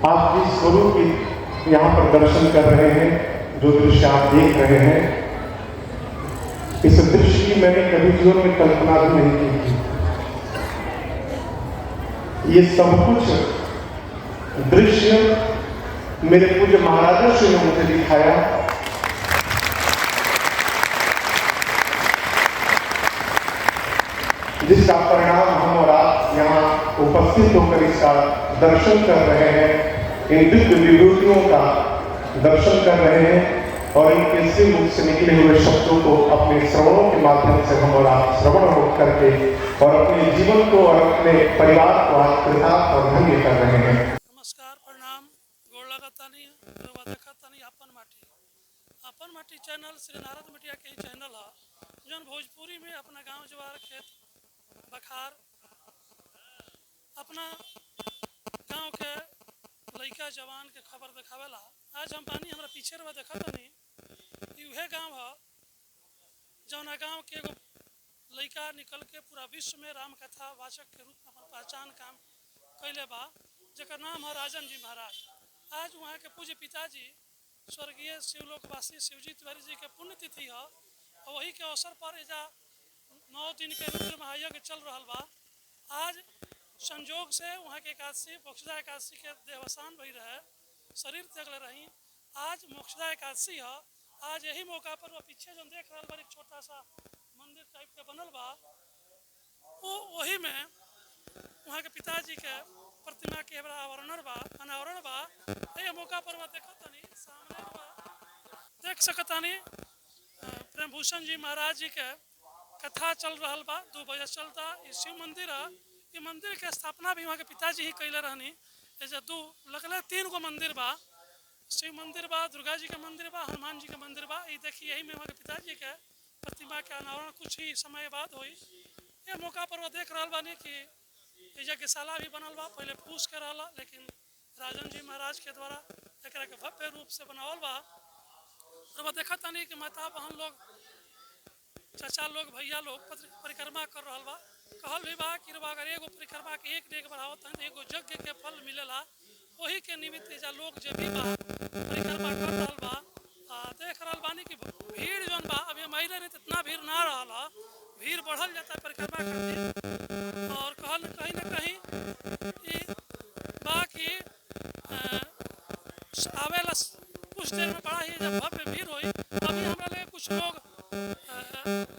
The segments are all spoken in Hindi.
आप जिस स्वरूप की यहाँ पर दर्शन कर रहे हैं, जो दृश्य आप देख रहे हैं, इस दृश्य की मैंने कभी जीवन में कल्पना भी नहीं की थी। ये सब कुछ दृश्य मेरे पूज्य महाराजों से ने मुझे दिखाया। जिसका परिणाम हम और आप यहाँ उपस्थित होकर इसका दर्शन कर रहे हैं, इन दिव्य विभूतियों का दर्शन कर रहे हैं और इनके सिर मुख से निकले हुए शब्दों को अपने श्रवणों के माध्यम से हम और आप श्रवण हो करके और अपने जीवन को और अपने परिवार को आज कृतार्थ और धन्य कर रहे हैं। नमस्कार, प्रणाम, गोड़ लगातानी देखतानी अपन माटी चैनल श्री नारद मीडिया के ही चैनल है, जौन भोजपुरी में अपना गांव जवार खेत बखार अपना गांव के लड़का जवान के खबर दिखावेला। आज हम पानी हमारा पीछे रहा देखतानी कि वह गांव है जौना गांव के एगो लड़का निकल के पूरा विश्व में राम कथा वाचक के रूप में अपन पहचान काम कैले बा, जकर नाम है राजन जी महाराज। आज वहाँ के पूज्य पिताजी स्वर्गीय शिवलोकवासी शिवजी तिवारी जी के पुण्यतिथि है और वही के अवसर पर एजा 9 दिन के रुद्र महायज्ञ चल रहा बा। आज संजोग से वहाँ के एकादशी मोक्षदा एकादशी के देवसान भई रहे, शरीर त्यागले रही। आज मोक्षदा एकादशी है। आज यही मौका पर वो पीछे जो देख रहा बा एक छोटा सा मंदिर टाइप के बनल बा, वो वही में वहाँ के पिताजी के प्रतिमा के अनावरण बा। ये मौका पर वो देखतानी सामने बा देख सकतानी प्रेमभूषण जी महाराज जी के कथा चल रहा बा। 2 बजे चलता। ये शिव मंदिर है। ये मंदिर के स्थापना भी वहाँ के पिताजी ही कैले रहनी। ऐसे 2 लगले 3 गो मंदिर बा। शिव मंदिर बा, दुर्गा जी के मंदिर बा, हनुमान जी के मंदिर बा। ये देखिए यही में वहाँ के पिताजी के प्रतिमा के अनावरण कुछ ही समय बाद हुई। ये मौका पर वो देख रहा बानी कि यज्ञशाला भी बनल बा। पहले फूस के रहा, लेकिन राजन जी महाराज के द्वारा एक भव्य रूप से बनावल बा। तो वह देखा तानी कि माता बहन लोग, चाचा लोग, भैया लोग परिक्रमा कर रहा बा। कहल भी बा कि अगर एगो परिक्रमा के एक डेग बढ़ावत है तो एगो यज्ञ के फल मिलेला। वही के निमित्त एजा लोग जो भी बा परिक्रमा कर रहा बा। देख रहा बानी कि भीड़ जौन बा अभी महिला नहीं इतना भीड़ ना रहा, भीड़ बढ़ल जाता है परिक्रमा करके। और कहल कहीं ना कहीं बा कि आवेला कुछ देर में बड़ा ही भव्य भीड़ हुई। अभी हमारे लिए कुछ लोग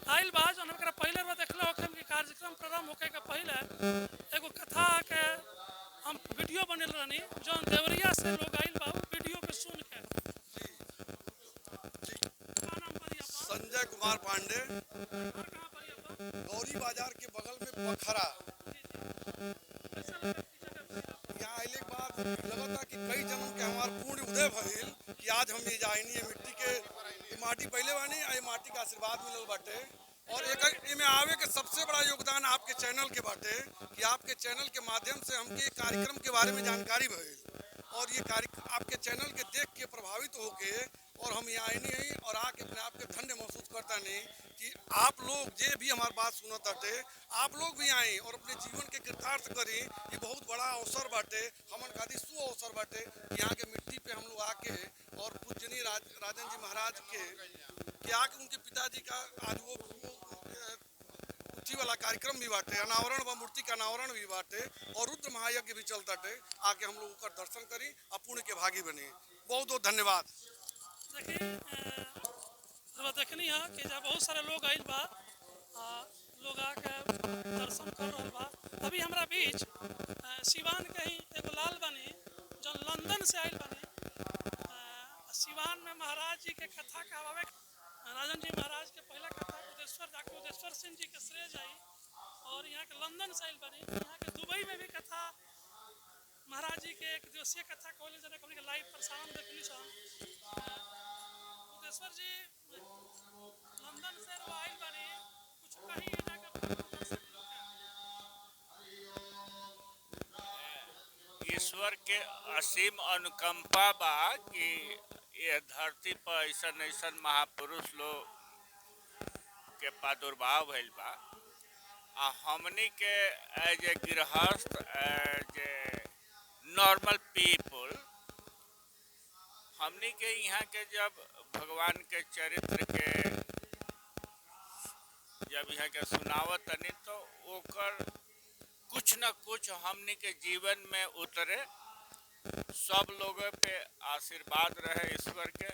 आइल बा जो हम पहले देखले हो कि कार्यक्रम प्रारंभ होके के पहले एगो कथा के हम वीडियो बनल रहनी, जो देवरिया से लोग आइल बा वीडियो के सुन के। संजय कुमार पांडे, गौरी बाजार के बगल में बखरा। यहाँ आने के बाद लगता कि कई जन्म के हमार पूर्ण उदय भइल कि आज हम ये जाइनी ये मिट्टी के माटी पहले बानी, ये माटी का आशीर्वाद मिलल बाटे। और एक में आवे के सबसे बड़ा योगदान आपके चैनल के बाटे कि आपके चैनल के माध्यम से हमके कार्यक्रम के बारे में जानकारी भइल और ये आपके चैनल के देख के प्रभावित होके और हम यहाँ आए नहीं और आके अपने आप के धन्य महसूस करता नहीं कि आप लोग जे भी हमारी बात सुनत बाटे, आप लोग भी आए और अपने जीवन के कृतार्थ करी। ये बहुत बड़ा अवसर बाटे, हमन खातिर सु अवसर बाटे। यहाँ के मिट्टी पे हम लोग आके और पूजनीय राजन जी महाराज के आके उनके पिताजी का आज वो वाला कार्यक्रम भी बाटे, अनावरण व मूर्ति का अनावरण भी बाटे और रुद्र महायज्ञ भी चलता टे। आके हम लोग का दर्शन करी और पुण्य के भागी बने। बहुत बहुत धन्यवाद। देखनी है कि जब बहुत सारे लोग आइल बा, लोग आके दर्शन कर रहा बा। अभी हमारा बीच सिवान के ही एगो लाल बनी जो लंदन से आइल बनी। सिवान में महाराज जी के कथा कहवावे, राजन जी महाराज के पहला कथा उदेश्वर सिंह जी के श्रेय जाई। और यहाँ के लंदन से आइल बनी। यहाँ के दुबई में भी कथा महाराज जी के 1 दिवसीय कथा कहले जने हमनी के लाइव प्रसारण देखली सन। उदेश्वर जी लंदन से आइल बनी, कुछ कहीं यहाँ के दर्शक लोग के ईश्वर के असीम अनुकंपा बा कि ये धरती पर ऐसा महापुरुष लोग के प्रादुर्भाव भइल बा। हमनी के एज ए गृहस्थ एज ए नॉर्मल पीपल हमनी के यहाँ के जब भगवान के चरित्र के जब यहाँ के सुनावत तनी तो ओकर कुछ न कुछ हमनी के जीवन में उतरे, सब लोगों पे आशीर्वाद रहे ईश्वर के,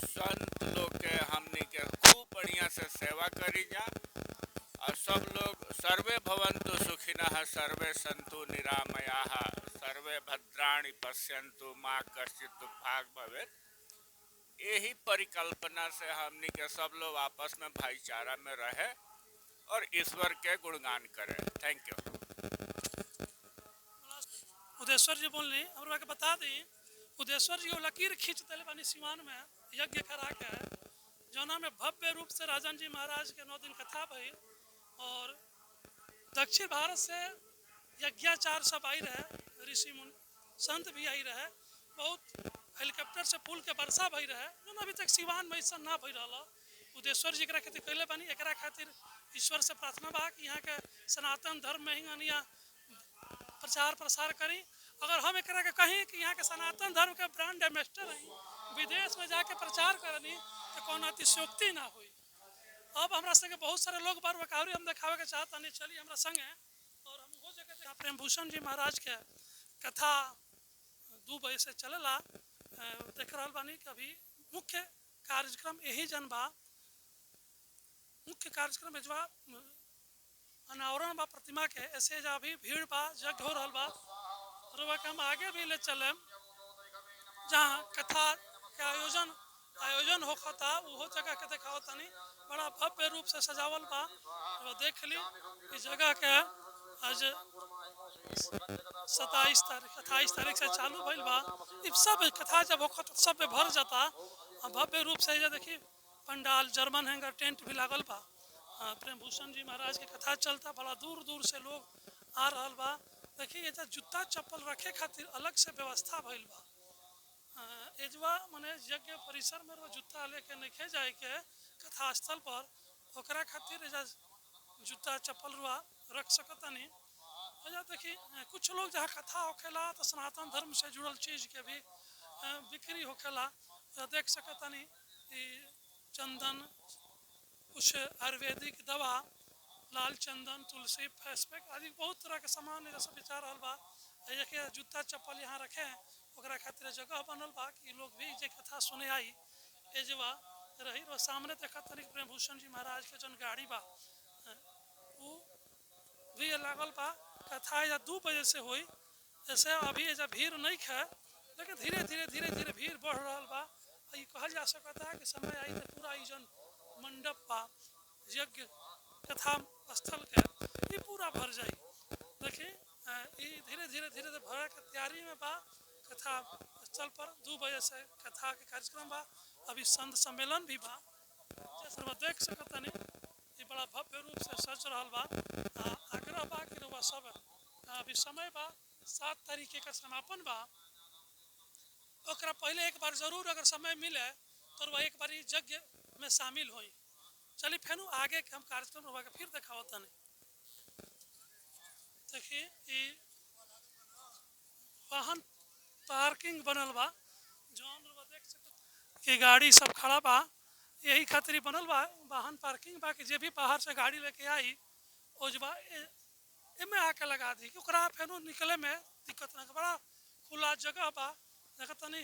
संत लोग के हमनी के खूब बढ़िया से सेवा करी जा और सब लोग सर्वे भवन्तु सुखिनः सर्वे सन्तु निरामयाः सर्वे भद्राणि पश्यन्तु माँ कश्चित् दुर्भाग् भवेत्। यही परिकल्पना से हमनी के सब लोग आपस में भाईचारा में रहे और ईश्वर के गुणगान करें। Thank you. उदेश्वर जी बोलनी हमरा के बता दी, उदेश्वर जी वो लकीर खींच दिले बानी सिवान में यज्ञ करा के, जौना में भव्य रूप से राजन जी महाराज के 9 दिन कथा भई और दक्षिण भारत से यज्ञाचार सब आई रहे, ऋषि मुनि संत भी आई रहे, बहुत हेलीकॉप्टर से पुल के वर्षा भई रहे, जो अभी तक सिवान में ऐसा ना भई रहा। उदेश्वर जी एकरा खातिर कैले बानी, एकरा खातिर ईश्वर से प्रार्थना बा कि यहाँ के सनातन धर्म में ही प्रचार प्रसार करी। अगर हम एकरा के कहीं कि यहाँ के सनातन धर्म के ब्रांड एम्बेसडर हैं, विदेश में जाके प्रचार करनी तो कौन अतिशयोक्ति ना हुई। अब हमरा संगे बहुत सारे लोग बार बकावरी हम दिखावे के चाहता नहीं, चलिए हमरा संगे और हम वो जगह प्रेम भूषण जी महाराज के कथा 2 बजे से चलेला देख रहा बानी कि अभी मुख्य कार्यक्रम यही जन बा, मुख्य कार्यक्रम एजवा अनावरण बा प्रतिमा के, ऐसे जा भी भीड़ बा जग हो रहा बा, रुआ के हम आगे भी ले चले जहाँ कथा के आयोजन होता वो जगह के देखाओ तनी, बड़ा भव्य रूप से सजावल बा। तो देख ली इस जगह के आज 28 तारीख से चालू भइल बा। सब कथा जब होखत सब में भर जाता, भव्य रूप से ये देखिए पंडाल जर्मन हैंगर टेंट भी लागल बा। प्रेम भूषण जी महाराज की कथा चलता, बड़ा दूर दूर से लोग आ रहा बा। देखिए ये जूता चप्पल रखे खातिर अलग से व्यवस्था भइल बा। एजवा मने यज्ञ परिसर में जूता लेके नहीं जाए के कथा स्थल पर, ओकरा खातिर जूता चप्पल रुआ रख सकतनी। देखिए कुछ लोग जहाँ कथा होखेला तो सनातन धर्म से जुड़ल चीज के भी बिक्री होखेला, देख सकतनी। चंदन, कुछ आयुर्वेदिक दवा, लाल चंदन, तुलसी, फेसपैक आदि बहुत तरह के सामान सब बेचा रहा बा। जूता चप्पल यहाँ रखे ओकरा खातिर जगह बनल बा कि लोग भी जे कथा सुने आई एजवा रही। और सामने देखा तनी प्रेम भूषण जी महाराज के जन गाड़ी बा वो भी लागल बा। कथा या 2 बजे से हुई, ऐसे अभी एजा भीड़ नहीं है, लेकिन धीरे धीरे भीड़ बढ़ रहा बा। ये कहल जा सकता है कि समय आई तो पूरा जन मंडप बा यज्ञ कथा स्थल के ये पूरा भर जाई। देखिए ये धीरे धीरे भरे के तैयारी में बा। कथा स्थल पर 2 बजे से कथा के कार्यक्रम बा। अभी संत सम्मेलन भी बा, जैसे देख सकते नहीं ये बड़ा भव्य रूप से सज रहा बा। आग्रह बा कि रुआ सब अभी समय बा 7 तारीख का समापन बा, ओकरा पहले एक बार जरूर अगर समय मिले तो रुआ एक बार यज्ञ में शामिल हुई। चलिए फिर आगे के हम कार्यक्रम रुआ के फिर दिखाओ तनी। देखिए ये वाहन पार्किंग बनल बा, जौन रुआ देख सकते कि गाड़ी सब खड़ा बा, यही खातिर बनल बा वाहन पार्किंग बा कि जे भी बाहर से गाड़ी लेके आई ओजबा एमे आके लगा दी कि ओकरा फिर निकले में दिक्कत ना। बड़ा खुला जगह बा, देखत तनी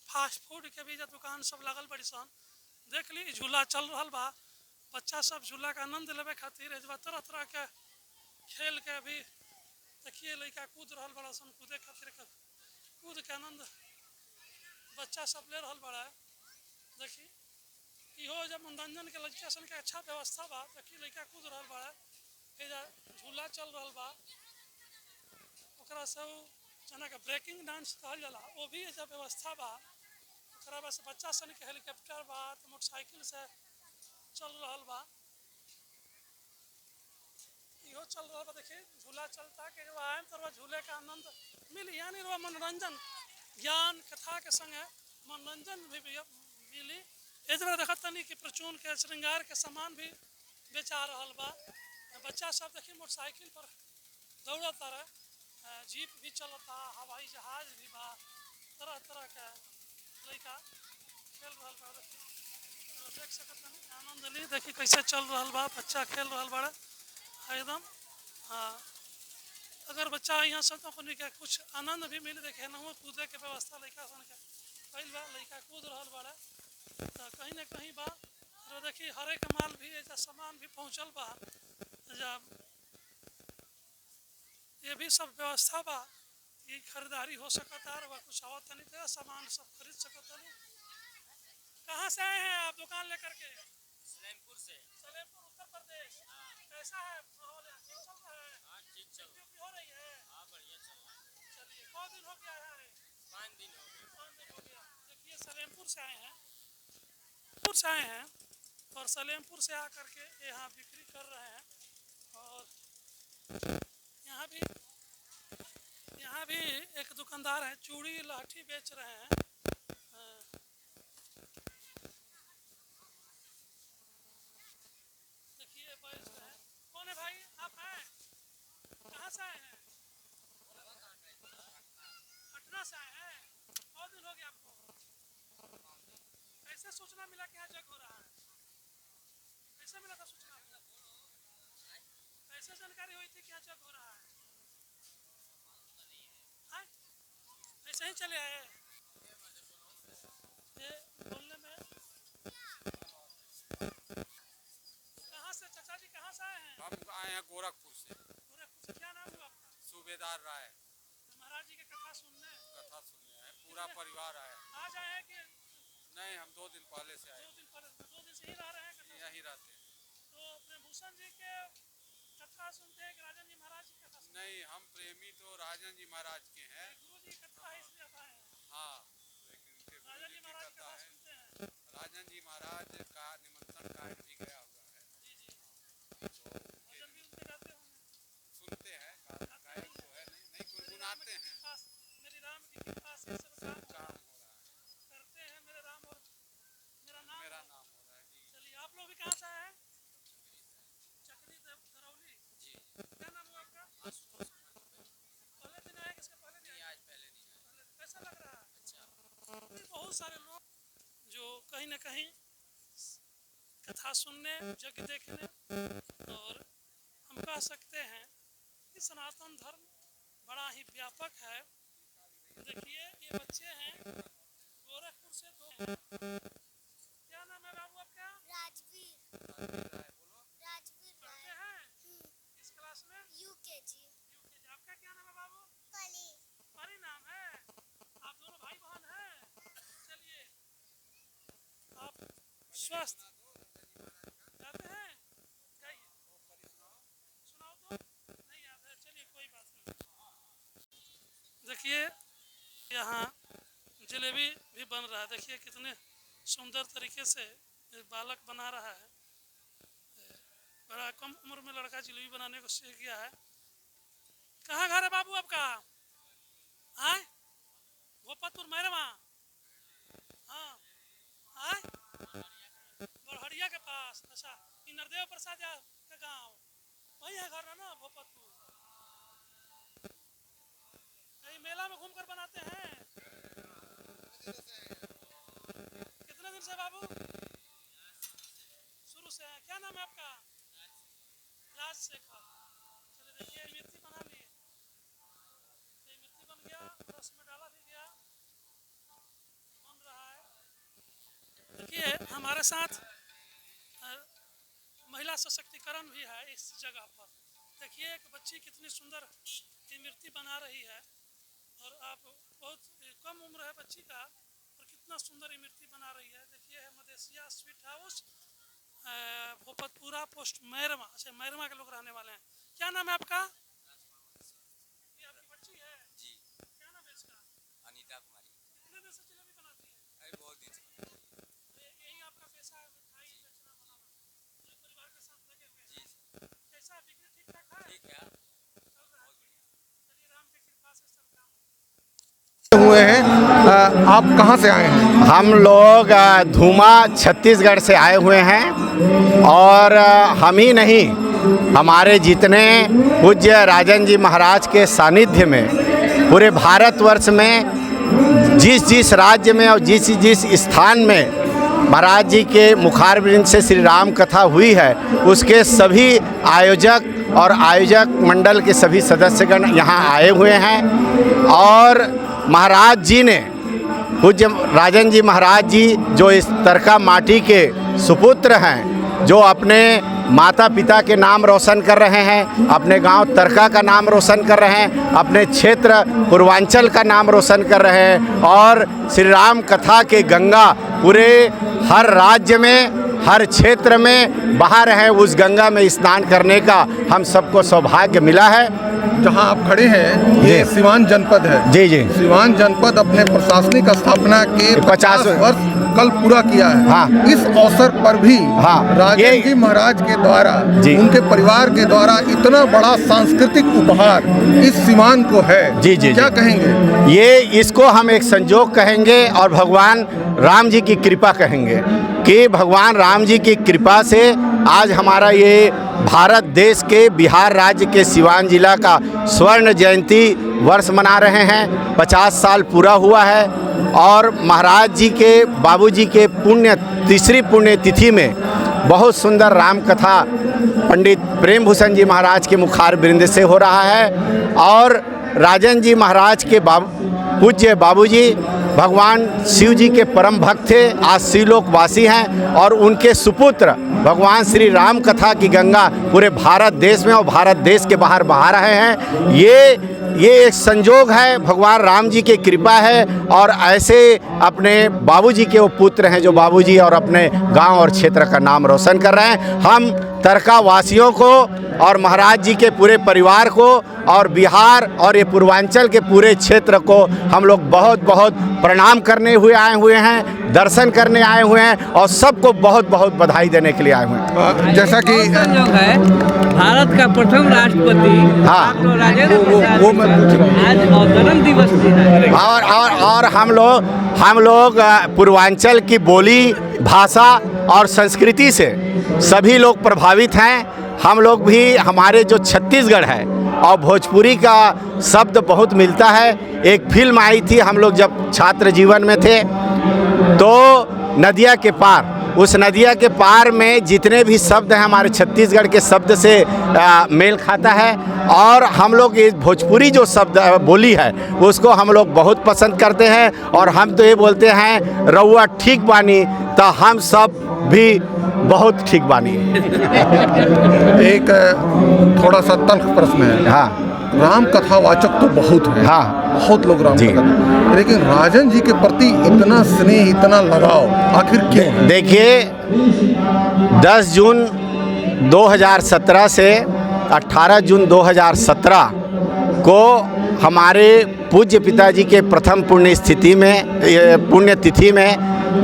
फास्ट फूड के भी दुकान सब लागल बड़ी सन। देख ली झूला चल रहा बा, बच्चा सब झूला का आनंद लेवे खातिर एजबा तरह तरह के खेल के भी देखिए लड़का कूद रहा बड़ा सन, कूदे खातिर कूद के आनंद बच्चा सब ले रहा बड़ा। देखिए इहो जब मनोरंजन के लड़का सन के अच्छा व्यवस्था बा। देखिए लड़का कूद रहा बड़ा, झूला चल रहा बा, ओकरा से जना के ब्रेकिंग डांस कहल जाला वो भी ऐसा व्यवस्था बा। ओकरा बस बच्चा सन के हेलीकॉप्टर बा तो मोटरसाइकिल से चल रहा बा, इहो चल रहा बा। देखिए झूला चलता के जो आए तो झूले का आनंद मिली, यानी मनोरंजन ज्ञान कथा के संगे मनोरंजन भी मिली। इस तरह देखत तनी कि प्रचून के श्रृंगार के सामान भी बेचा रहा बा। बच्चा सब देखिए मोटरसाइकिल पर दौड़ता रहे, जीप भी चलता, हवाई जहाज भी बा, तरह तरह का लड़का खेल रहा बा। तो देख सकते हैं, आनंद ली, देखिए कैसे चल रहा बा, बच्चा खेल रहा बड़ा एकदम। हाँ, अगर बच्चा यहाँ से तो अपने के कुछ आनंद भी मिले, देखे ना कूदे के व्यवस्था लड़का सन के कैल बा, लड़का कूद रहा बड़ा। तो कहीं ना कहीं बा, और देखिए हर एक माल भी ऐसा सामान भी पहुँचल बा, जब ये भी सब व्यवस्था बा, ये खरीदारी हो सकता है, वह कुछ आवत नहीं था, सामान सब खरीद सकता नहीं। कहाँ से आए हैं आप दुकान लेकर के? सलेमपुर से। सलेमपुर उत्तर प्रदेश। कैसा है माहौल? ठीक चल रहा है? हाँ ठीक चल रहा हो रही है? हाँ बढ़िया चल रहा है। चलिए, बहुत दिन हो गया है? 5 दिन हो गए। 5 दिन हो गया। देखिए सलेमपुर से आए हैं, और सलेमपुर से आकर के यहाँ बिक्री कर रहे हैं। और यहाँ भी एक दुकानदार है, चूड़ी लाठी बेच रहे हैं। देखिए बेच रहे हैं। कौन है भाई? आप हैं? कहाँ से आए हैं? पटना से आए हैं। बहुत दिन हो गया आपको? कैसे सूचना मिला कि यहाँ जग हो रहा है? कैसे मिला था सूचना? कैसे जानकारी हुई थी कि यहाँ जग हो रहा है? ऐसे ही चले आए? ये बोलने में कहाँ से चाचा जी, कहाँ से आए हैं? हम आए हैं गोरखपुर से। गोरखपुर से। क्या नाम है आपका? सूबेदार राय। महाराज जी की कथा सुनने हैं, पूरा परिवार आया। आज आए हैं कि नहीं, हम 2 दिन पहले से आए। 2 दिन पहले? 2 दिन से ही रह रहे हैं कथा? यहीं रहते हैं। तो अपने भूषण जी के कथा सुनते हैं कि राजन जी महाराज की कथा सुनते नहीं, हम प्रेमी तो राजन जी महाराज के हैं। हैं? गुरु जी कथा है इसलिए आता है? हाँ, लेकिन उनके गुरु राजन जी जी की महाराज की कथा कथा है। सुनते हैं? राजन जी महाराज का निमंत्रण कार्ड भी गया हुआ है, जी जी। तो भजन भी उनके गाते होंगे? सुनते हैं। गायक तो है नहीं गुनगुनाते हैं। मेरी राम की कृपा से सब काम काम हो रहा है, करते हैं मेरे राम, और मेरा नाम मेरा नाम हो रहा है जी। चलिए, आप लोग भी कहाँ से आए हैं? चक्री दरौली जी। क्या नाम हुआ आपका? पहले दिन आए? किसके पहले दिन? आज पहले दिन है। कैसा लग रहा है? अच्छा। बहुत सारे लोग जो कहीं ना कहीं कथा सुनने, यज्ञ देखने, और हम कह सकते हैं कि सनातन धर्म बड़ा ही व्यापक है। देखिए ये बच्चे हैं गोरखपुर से, 2 हैं। क्या नाम है बाबू आपका? राजवीर पढ़ते राय। हैं किस क्लास में? यूकेजी। आपका क्या नाम है बाबू? पली। परी नाम है। आप दोनों भाई बहन हैं? चलिए, आप स्वस्थ जाते हैं? गाइए, सुनाओ तो। नहीं याद है, चलिए कोई बात नहीं। देखिए यहाँ जलेबी भी बन रहा है। देखिए कितने सुंदर तरीके से बालक बना रहा है। बड़ा कम उम्र में लड़का जलेबी बनाने को सीख गया है। कहाँ घर है बाबू आपका? आए भोपतपुर मैरवा। हाँ आए बरहड़िया के पास। अच्छा, नरदेव प्रसाद का गांव वही है घर है ना भोपतपुर? कहीं मेला में घूमकर बनाते हैं? कितने दिन से बाबू? शुरू से है। क्या नाम है आपका? राजशेखर। चलिए देखिए इमरती बना लिए, इमरती बन गया, रस में डाला भी गया, बन रहा है। देखिए हमारे साथ महिला सशक्तिकरण भी है इस जगह पर। देखिए एक बच्ची कितनी सुंदर इमरती बना रही है, और आप बहुत कम उम्र है बच्ची का, और कितना सुंदर इमरती बना रही है। देखिए है Madeshiya sweet house, Bhopatpura post Mairma. अच्छा, मैरमा के लोग रहने वाले हैं। क्या नाम है आपका? ये आपकी बच्ची है जी। क्या नाम है इसका? अनीता कुमारी। कितने दिन से जलेबी बनाती है? अरे बहुत दिन से। यही आपका पैसा है? मिठाई बेचना बनाना पूरे परिवार के साथ लगे हुए हैं? जी। कैसा बिक्री ठीक ठाक है? ठीक है, चल रहा है? चलिए राम की कृपा से सब काम हुए हैं। आप कहाँ से आए हैं? हम लोग धुमा छत्तीसगढ़ से आए हुए हैं, और हम ही नहीं हमारे जितने पूज्य राजन जी महाराज के सानिध्य में पूरे भारतवर्ष में जिस जिस राज्य में और जिस जिस स्थान में महाराज जी के मुखारबिंद से श्री राम कथा हुई है, उसके सभी आयोजक और आयोजक मंडल के सभी सदस्यगण यहाँ आए हुए हैं। और महाराज जी ने, पूज्य राजन जी महाराज जी जो इस तरका माटी के सुपुत्र हैं, जो अपने माता पिता के नाम रोशन कर रहे हैं, अपने गांव तरका का नाम रोशन कर रहे हैं, अपने क्षेत्र पूर्वांचल का नाम रोशन कर रहे हैं और श्री राम कथा के गंगा पूरे हर राज्य में, हर क्षेत्र में बहा रहे। उस गंगा में स्नान करने का हम सबको सौभाग्य मिला है। जहां आप खड़े हैं ये सिवान जनपद है। जी जी। सिवान जनपद अपने प्रशासनिक स्थापना के 50 वर्ष कल पूरा किया है। हाँ। इस अवसर पर भी हाँ। राजन जी महाराज के द्वारा, उनके परिवार के द्वारा इतना बड़ा सांस्कृतिक उपहार इस सिवान को है। जी जी। क्या कहेंगे? ये इसको हम एक संजोग कहेंगे और भगवान राम जी की कृपा कहेंगे कि भगवान राम जी की कृपा से आज हमारा ये भारत देश के बिहार राज्य के सिवान जिला का स्वर्ण जयंती वर्ष मना रहे हैं। 50 साल पूरा हुआ है और महाराज जी के, बाबूजी के तीसरी पुण्य तिथि में बहुत सुंदर राम कथा पंडित प्रेम भूषण जी महाराज के मुखार बिंद से हो रहा है। और राजन जी महाराज के पूज्य बाबूजी भगवान शिव जी के परम भक्त थे, आज शिवलोकवासी हैं और उनके सुपुत्र भगवान श्री राम कथा की गंगा पूरे भारत देश में और भारत देश के बाहर बहा रहे हैं। ये एक संजोग है, भगवान राम जी की कृपा है। और ऐसे अपने बाबूजी के वो पुत्र हैं जो बाबूजी और अपने गांव और क्षेत्र का नाम रोशन कर रहे हैं। हम तरका वासियों को और महाराज जी के पूरे परिवार को और बिहार और ये पूर्वांचल के पूरे क्षेत्र को हम लोग बहुत बहुत प्रणाम करने हुए आए हुए हैं, दर्शन करने आए हुए हैं और सबको बहुत बहुत बधाई देने के लिए आए हुए हैं। जैसा कि संयोग है, भारत का प्रथम राष्ट्रपति डॉक्टर राजेंद्र प्रसाद आज जन्म दिवस है। और हम लोग पूर्वांचल की बोली, भाषा और संस्कृति से सभी लोग प्रभावित हैं। हम लोग भी, हमारे जो छत्तीसगढ़ है और भोजपुरी का शब्द बहुत मिलता है। एक फिल्म आई थी, हम लोग जब छात्र जीवन में थे, तो नदिया के पार, उस नदिया के पार में जितने भी शब्द हैं हमारे छत्तीसगढ़ के शब्द से मेल खाता है। और हम लोग इस भोजपुरी जो शब्द बोली है उसको हम लोग बहुत पसंद करते हैं। और हम तो ये बोलते हैं, रउआ ठीक बानी तो हम सब भी बहुत ठीक बानी। एक थोड़ा सा तल्ख प्रश्न है। हाँ। राम कथा वाचक तो बहुत है। हाँ। बहुत लोग राम कथा, लेकिन राजन जी के प्रति इतना स्नेह, इतना लगाव आखिर क्यों? देखिए, 10 जून 2017 से 18 जून 2017 को हमारे पूज्य पिताजी के प्रथम पुण्यतिथि में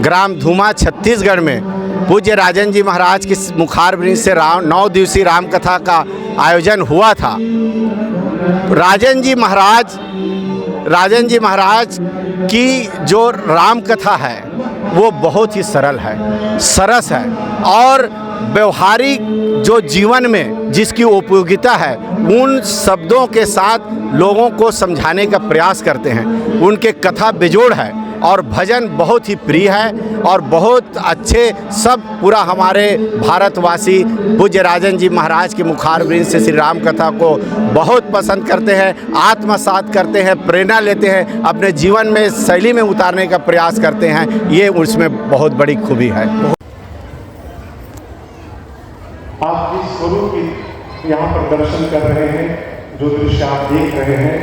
ग्राम धूमा छत्तीसगढ़ में पूज्य राजन जी महाराज के मुखारबिंद से 9 दिवसीय राम कथा का आयोजन हुआ था। राजन जी महाराज की जो राम कथा है वो बहुत ही सरल है, सरस है और व्यवहारिक जो जीवन में जिसकी उपयोगिता है उन शब्दों के साथ लोगों को समझाने का प्रयास करते हैं। उनके कथा बेजोड़ है और भजन बहुत ही प्रिय है और बहुत अच्छे सब पूरा हमारे भारतवासी पूज्य राजन जी महाराज के मुखारबिंद से श्री राम कथा को बहुत पसंद करते हैं, आत्मसात करते हैं, प्रेरणा लेते हैं, अपने जीवन में शैली में उतारने का प्रयास करते हैं। ये उसमें बहुत बड़ी खूबी है। आप जिस स्वरूप की यहाँ पर दर्शन कर रहे हैं, जो दृश्य आप देख रहे हैं,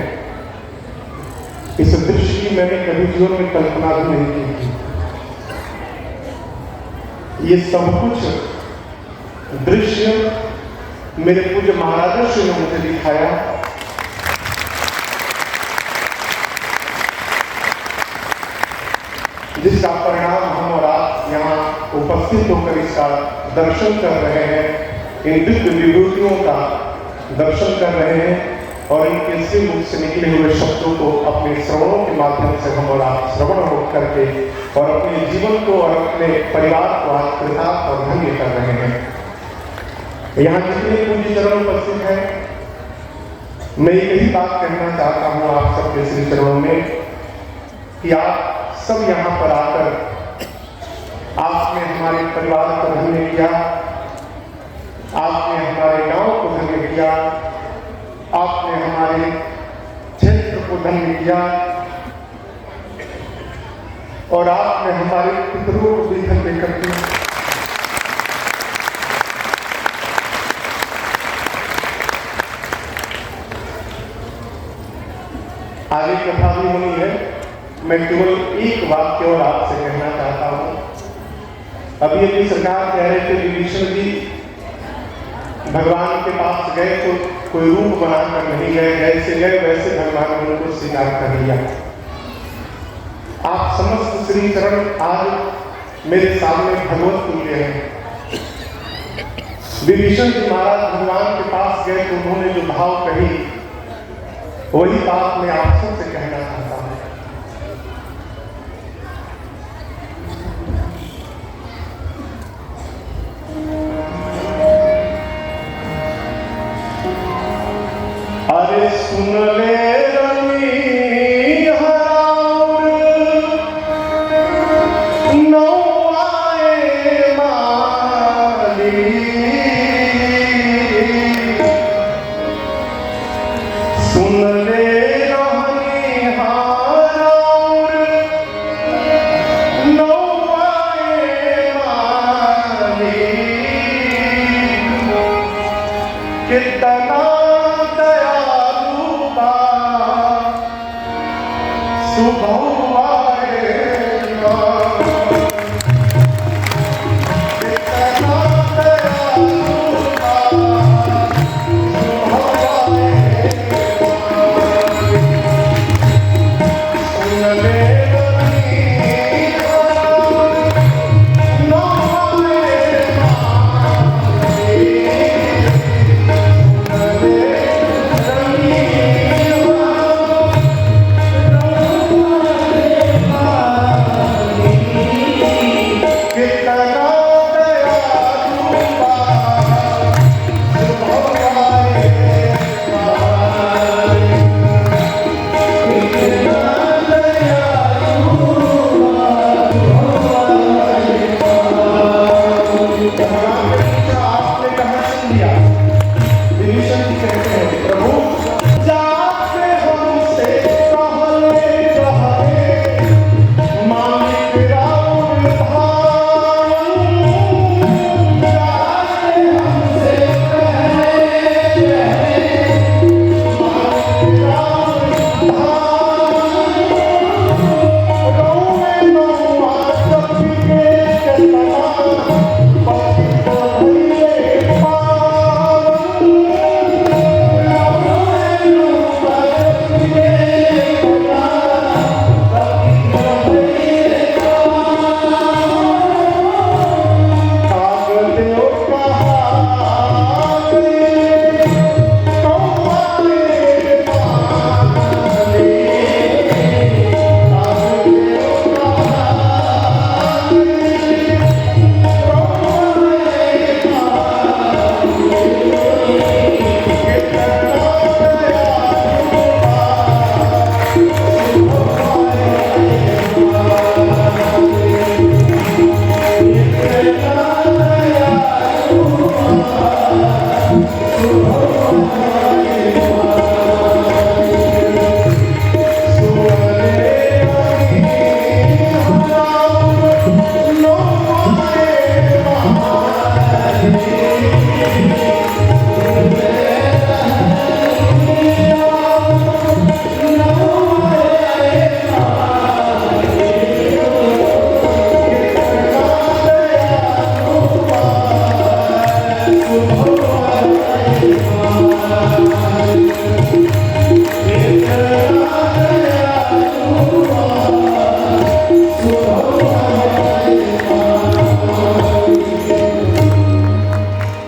इस दृश्य की मैंने कभी जीवन में कल्पना भी नहीं की थी। ये सब कुछ दृश्य मेरे पूज्य महाराज ने मुझे दिखाया। जिसका परिणाम हम और आप यहाँ उपस्थित होकर इसका दर्शन कर रहे हैं, इन दिव्य विभूतियों का दर्शन कर रहे हैं और इनके श्री मुख से निकले हुए शब्दों को अपने श्रवणों के माध्यम से हम और आप श्रवण हो करके और अपने जीवन को और अपने परिवार को आज कृतार्थ और धन्य कर रहे हैं। यहाँ जितने पूज्य चरण उपस्थित हैं, मैं यही बात कहना चाहता हूँ आप सबके श्री चरणों में कि आप सब यहाँ पर आकर आपने हमारे परिवार को धन्य किया, आपने हमारे गांव को धन्य किया, आपने हमारे क्षेत्र को धन्य किया और आपने हमारे पितरों को भी धन्य कर दिया। आगे कथा भी होनी है, मैं केवल एक वाक्य और आपसे कहना चाहता हूं। अभी अभी सरकार कह रहे थे विभीषण जी भगवान के पास गए तो कोई रूप बनाकर नहीं गए, जैसे गए वैसे भगवान ने उनको स्वीकार कर लिया। आप समस्त श्री चरण आज मेरे सामने भगवत तुल्य हैं। विभीषण जी महाराज भगवान के पास गए तो उन्होंने जो भाव कही वही बात मैं आप सबसे कहना चाहता हूं।